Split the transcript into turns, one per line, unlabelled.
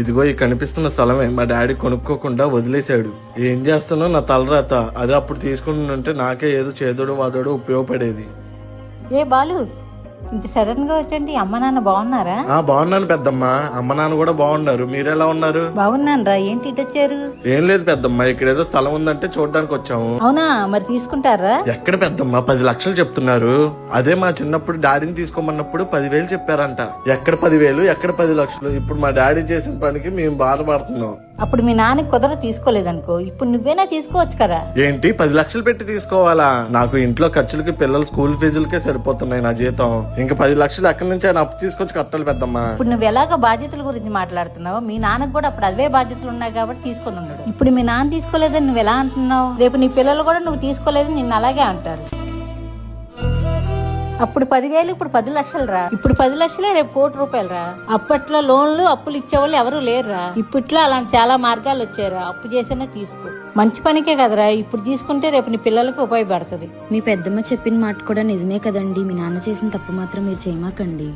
ఇదిగో ఈ కనిపిస్తున్న స్థలమే మా డాడీ కొనుక్కోకుండా వదిలేశాడు. ఏం చేస్తానో నా తలరాత. అదే అప్పుడు తీసుకుంటుంటే నాకే ఏదో చేదోడు వాదోడు ఉపయోగపడేది.
ఏ బాలు, ఇంత సడన్ గా వచ్చండి. అమ్మ నాన్న బాగున్నారా?
బాగున్నాను పెద్దమ్మ. అమ్మ నాన్న కూడా బాగున్నారు. మీరెలా ఉన్నారు?
బాగున్నాను రా. ఏంటి ఇటు వచ్చారు?
ఏం లేదు పెద్దమ్మ, ఇక్కడ ఏదో స్థలం ఉందంటే చూడడానికి వచ్చాము.
అవునా, మరి తీసుకుంటారా?
ఎక్కడ పెద్దమ్మ, 10 లక్షలు చెప్తున్నారు. అదే మా చిన్నప్పుడు డాడీని తీసుకోమన్నప్పుడు 10,000 చెప్పారంట. ఎక్కడ 10,000, ఎక్కడ 10 లక్షలు? ఇప్పుడు మా డాడీ చేసిన పనికి మేము బాధపడుతున్నాం.
అప్పుడు మీ నాన్నకి కుదర తీసుకోలేదనుకో, ఇప్పుడు నువ్వేనా తీసుకోవచ్చు కదా.
ఏంటి 10 లక్షలు పెట్టి తీసుకోవాలా? నాకు ఇంట్లో ఖర్చులకి, పిల్లల స్కూల్ ఫీజులకే సరిపోతున్నాయి నా జీతం. ఇంకా 10 లక్షలు ఎక్కడి నుంచి ఆయన అప్పు తీసుకొచ్చి కట్టాలి పెద్దమ్మా.
ఇప్పుడు నువ్వు ఎలాగ బాధ్యతల గురించి మాట్లాడుతున్నావు, మీ నాన్నకు కూడా అప్పుడు అవే బాధ్యతలు ఉన్నాయి కాబట్టి తీసుకొని ఉండడు. ఇప్పుడు మీ నాన్న తీసుకోలేదని నువ్వు ఎలా అంటున్నావు? రేపు నీ పిల్లలు కూడా నువ్వు తీసుకోలేదని నిన్ను అలాగే అంటారు. అప్పుడు 10,000, ఇప్పుడు 10 లక్షలు రా. ఇప్పుడు 10 లక్షలే, రేపు 1 కోటి రూపాయలు రా. అప్పట్లో లోన్లు అప్పులు ఇచ్చేవాళ్ళు ఎవరు లేరురా. ఇప్పట్లో అలాంటి చాలా మార్గాలు వచ్చారా. అప్పు చేసినా తీసుకో, మంచి పనికే కదరా. ఇప్పుడు తీసుకుంటే రేపు నీ పిల్లలకు ఉపయోగపడుతుంది.
మీ పెద్దమ్మ చెప్పిన మాట కూడా నిజమే కదండి. మీ నాన్న చేసిన తప్పు మాత్రం మీరు చేయమాకండి.